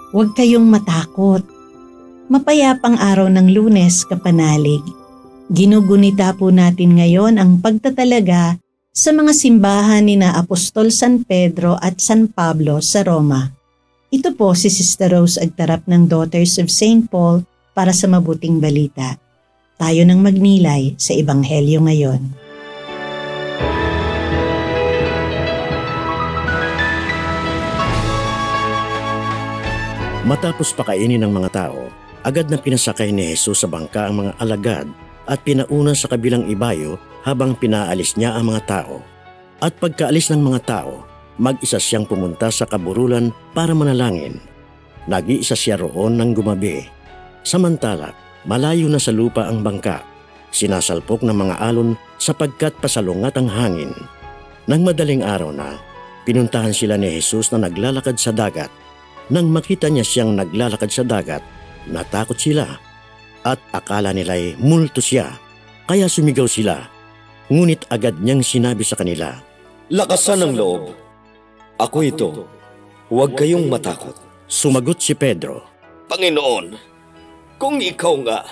Huwag kayong matakot. Mapayapang araw ng Lunes, kapanalig. Ginugunita po natin ngayon ang pagtatalaga sa mga simbahan ni na Apostol San Pedro at San Pablo sa Roma. Ito po si Sister Rose Agtarap ng Daughters of St. Paul para sa Mabuting Balita. Tayo nang magnilay sa Ebanghelyo ngayon. Matapos pakainin ng mga tao, agad na pinasakay ni Jesus sa bangka ang mga alagad at pinauna sa kabilang ibayo habang pinaalis niya ang mga tao. At pagkaalis ng mga tao, mag-isa siyang pumunta sa kaburulan para manalangin. Nag-iisa siya roon ng gumabi. Samantala, malayo na sa lupa ang bangka. Sinasalpok ng mga alon sapagkat pasalungat ang hangin. Nang madaling araw na, pinuntahan sila ni Jesus na naglalakad sa dagat. Nang makita niya siyang naglalakad sa dagat, natakot sila at akala nila'y multo siya, kaya sumigaw sila. Ngunit agad niyang sinabi sa kanila, "Lakasan ng loob. Ako ito. Huwag kayong matakot." Sumagot si Pedro, "Panginoon, kung ikaw nga,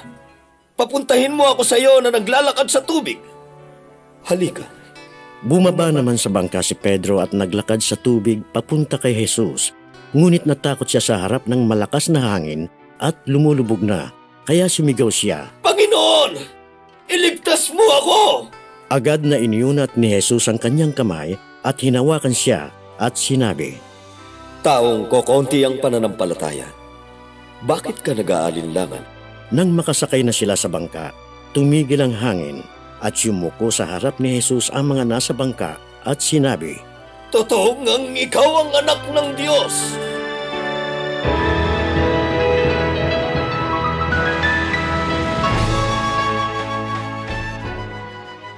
papuntahin mo ako sa iyo na naglalakad sa tubig. Halika." Bumaba naman sa bangka si Pedro at naglakad sa tubig papunta kay Jesus. Ngunit natakot siya sa harap ng malakas na hangin at lumulubog na, kaya sumigaw siya, "Panginoon, iligtas mo ako!" Agad na iniunat ni Jesus ang kanyang kamay at hinawakan siya at sinabi, "Taong kokonti ang pananampalataya, bakit ka nag-aalinlangan?" Nang makasakay na sila sa bangka, tumigil ang hangin at yumuko sa harap ni Jesus ang mga nasa bangka at sinabi, "Totoo ngang ikaw ang anak ng Diyos."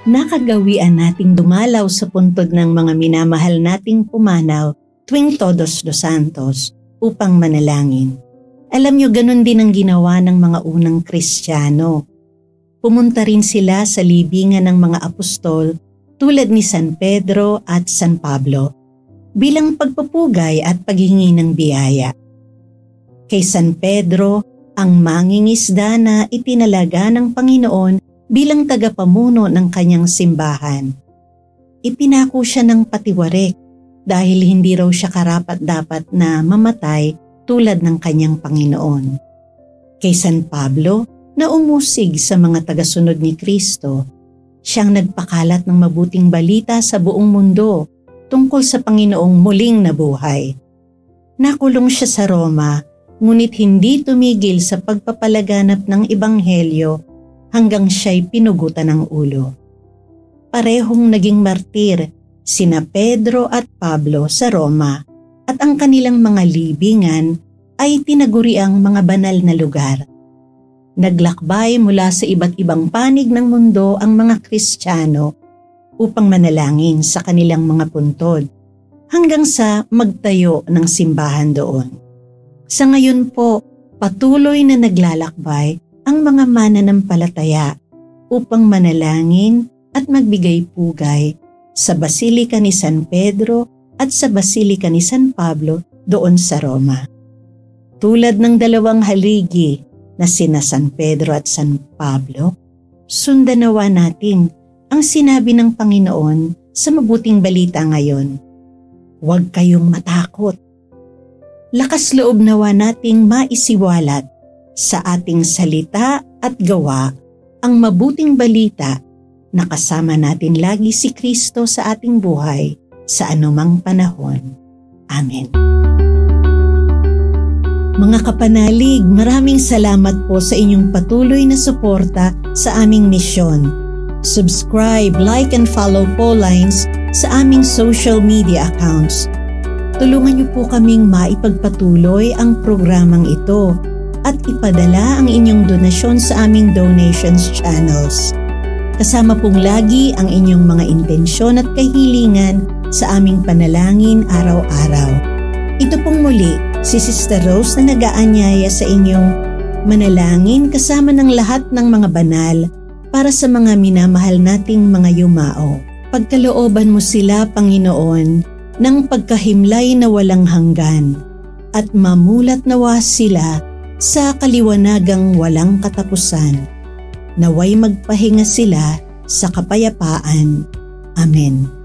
Nakagawian nating dumalaw sa puntod ng mga minamahal nating pumanaw tuwing Todos los Santos upang manalangin. Alam nyo, ganun din ang ginawa ng mga unang Kristiyano. Pumunta rin sila sa libingan ng mga apostol tulad ni San Pedro at San Pablo bilang pagpupugay at paghingi ng biyaya. Kay San Pedro, ang mangingisda na itinalaga ng Panginoon bilang tagapamuno ng kanyang simbahan. Ipinako siya ng patiwarik dahil hindi raw siya karapat-dapat na mamatay tulad ng kanyang Panginoon. Kay San Pablo, na umusig sa mga tagasunod ni Kristo, siyang nagpakalat ng mabuting balita sa buong mundo tungkol sa Panginoong muling nabuhay. Nakulong siya sa Roma, ngunit hindi tumigil sa pagpapalaganap ng Ebanghelyo hanggang siya'y pinugutan ng ulo. Parehong naging martir sina Pedro at Pablo sa Roma at ang kanilang mga libingan ay tinaguriang mga banal na lugar. Naglakbay mula sa iba't ibang panig ng mundo ang mga Kristiyano upang manalangin sa kanilang mga puntod hanggang sa magtayo ng simbahan doon. Sa ngayon po, patuloy na naglalakbay ang mga mananampalataya upang manalangin at magbigay pugay sa Basilika ni San Pedro at sa Basilika ni San Pablo doon sa Roma. Tulad ng dalawang haligi na sina San Pedro at San Pablo, sundan nawa natin ang sinabi ng Panginoon sa mabuting balita ngayon. Huwag kayong matakot. Lakas loob nawa nating maisiwalat sa ating salita at gawa ang mabuting balita na kasama natin lagi si Kristo sa ating buhay sa anumang panahon. Amen. Mga kapanalig, maraming salamat po sa inyong patuloy na suporta sa aming misyon. Subscribe, like, and follow Paulines sa aming social media accounts. Tulungan niyo po kaming maipagpatuloy ang programang ito at ipadala ang inyong donasyon sa aming donations channels. Kasama pong lagi ang inyong mga intensyon at kahilingan sa aming panalangin araw-araw. Ito pong muli, si Sister Rose na nag-aanyaya sa inyong manalangin kasama ng lahat ng mga banal para sa mga minamahal nating mga yumao. Pagkalooban mo sila, Panginoon, ng pagkahimlay na walang hanggan. at mamulat nawa sila sa kaliwanagang walang katapusan. Naway magpahinga sila sa kapayapaan. Amen.